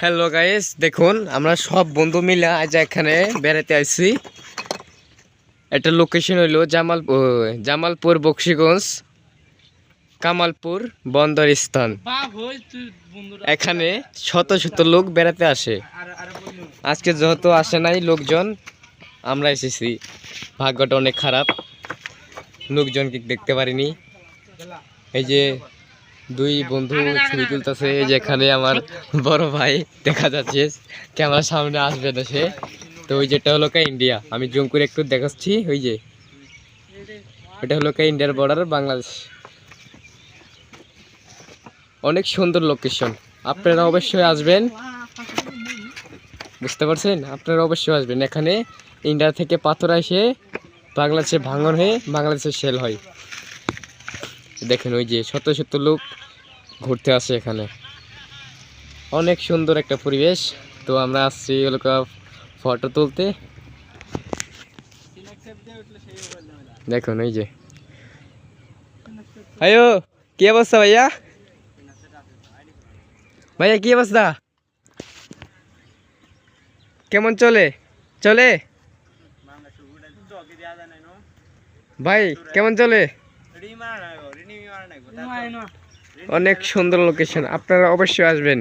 Hello guys, দেখুন আমরা সব বন্ধু মিলে আজ এখানে বেড়াতে আসছি। এটা লোকেশন হইল জামালপুর বক্সিগঞ্জ কামালপুর বন্দর স্থান। এখানে শত শত লোক বেড়াতে আসে। আজকে যেহেতু আসে নাই লোকজন, আমরা এসেছি। ভাগ্যটা অনেক খারাপ, লোকজনকে দেখতে পারিনি। এই যে দুই বন্ধু ছবি তুলতেছে। এই যে এখানে আমার বড় ভাই দেখা যাচ্ছে, ক্যামেরার সামনে আসবে না সে। তো ওই যেটা হলো ইন্ডিয়া, আমি জুম করে একটু দেখাচ্ছি। ওই যে এটা হলো ইন্ডিয়ার বর্ডার বাংলাদেশ। অনেক সুন্দর লোকেশন, আপনারা অবশ্যই আসবেন। বুঝতে পারছেন? আপনারা অবশ্যই আসবেন। এখানে ইন্ডিয়া থেকে পাথর এসে বাংলাদেশে ভাঙন হয়ে বাংলাদেশে সেল হয়। দেখেন ওই যে শত শত লোক ঘুরতে আসে এখানে। অনেক সুন্দর একটা পরিবেশ। তো আমরা আসছি ফটো তুলতে। দেখুন ওই যে আয়ো, কি অবস্থা ভাইয়া? ভাইয়া কি অবস্থা? কেমন চলে চলে ভাই, কেমন চলে? অনেক সুন্দর লোকেশন, আপনারা অবশ্যই আসবেন।